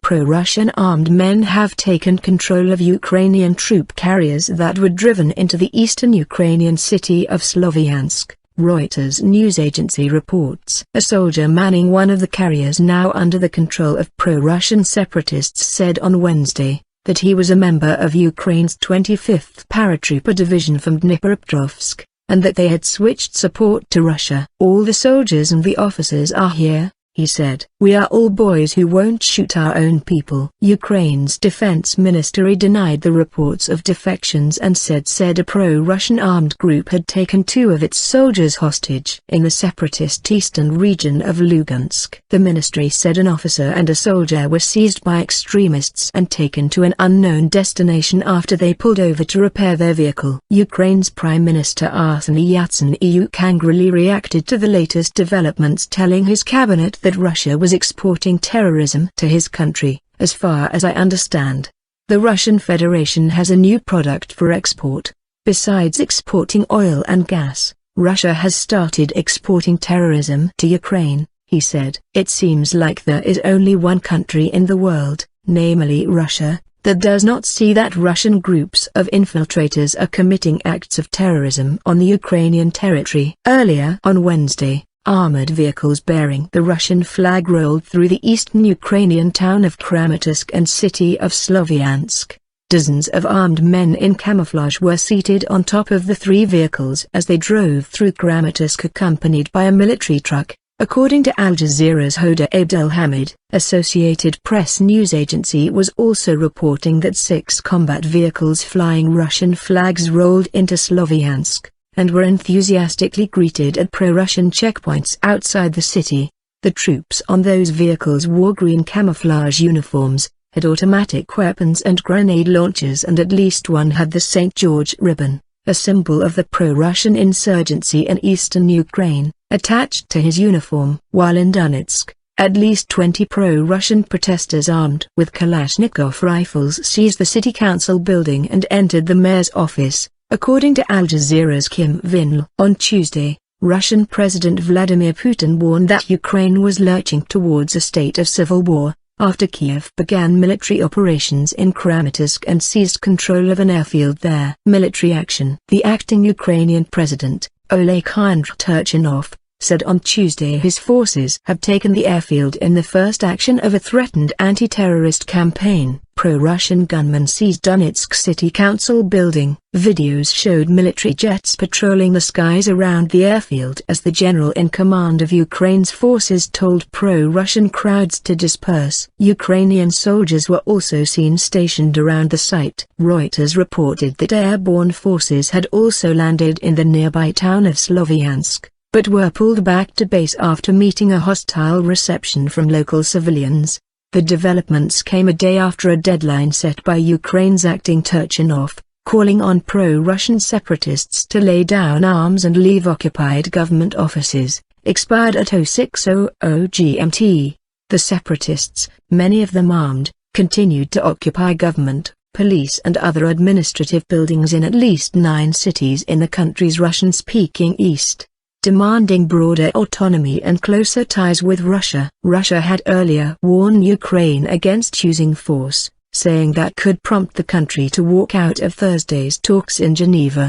pro-Russian armed men have taken control of Ukrainian troop carriers that were driven into the eastern Ukrainian city of Sloviansk, Reuters news agency reports. A soldier manning one of the carriers now under the control of pro-Russian separatists said on Wednesday that he was a member of Ukraine's 25th Paratrooper Division from Dnipropetrovsk, and that they had switched support to Russia. "All the soldiers and the officers are here," he said. "We are all boys who won't shoot our own people." Ukraine's defense ministry denied the reports of defections and said a pro-Russian armed group had taken 2 of its soldiers hostage in the separatist eastern region of Lugansk. The ministry said an officer and a soldier were seized by extremists and taken to an unknown destination after they pulled over to repair their vehicle. Ukraine's Prime Minister Arseniy Yatsenyuk angrily reacted to the latest developments, telling his cabinet that Russia was exporting terrorism to his country. "As far as I understand, the Russian Federation has a new product for export. Besides exporting oil and gas, Russia has started exporting terrorism to Ukraine," he said. "It seems like there is only one country in the world, namely Russia, that does not see that Russian groups of infiltrators are committing acts of terrorism on the Ukrainian territory." Earlier on Wednesday, armored vehicles bearing the Russian flag rolled through the eastern Ukrainian town of Kramatorsk and city of Sloviansk. Dozens of armed men in camouflage were seated on top of the 3 vehicles as they drove through Kramatorsk accompanied by a military truck, according to Al Jazeera's Hoda Abdelhamid. Associated Press news agency was also reporting that 6 combat vehicles flying Russian flags rolled into Sloviansk and were enthusiastically greeted at pro-Russian checkpoints outside the city. The troops on those vehicles wore green camouflage uniforms, had automatic weapons and grenade launchers, and at least one had the St. George ribbon, a symbol of the pro-Russian insurgency in eastern Ukraine, attached to his uniform. While in Donetsk, at least 20 pro-Russian protesters armed with Kalashnikov rifles seized the city council building and entered the mayor's office, according to Al Jazeera's Kim Vinl. On Tuesday, Russian President Vladimir Putin warned that Ukraine was lurching towards a state of civil war, after Kiev began military operations in Kramatorsk and seized control of an airfield there. Military action. The acting Ukrainian president, Oleksandr Turchinov, said on Tuesday his forces have taken the airfield in the first action of a threatened anti-terrorist campaign. Pro-Russian gunmen seized Donetsk City Council building. Videos showed military jets patrolling the skies around the airfield as the general in command of Ukraine's forces told pro-Russian crowds to disperse. Ukrainian soldiers were also seen stationed around the site. Reuters reported that airborne forces had also landed in the nearby town of Sloviansk, but were pulled back to base after meeting a hostile reception from local civilians. The developments came a day after a deadline set by Ukraine's acting Turchinov, calling on pro-Russian separatists to lay down arms and leave occupied government offices, expired at 06:00 GMT. The separatists, many of them armed, continued to occupy government, police and other administrative buildings in at least 9 cities in the country's Russian-speaking east, demanding broader autonomy and closer ties with Russia. Russia had earlier warned Ukraine against using force, saying that could prompt the country to walk out of Thursday's talks in Geneva.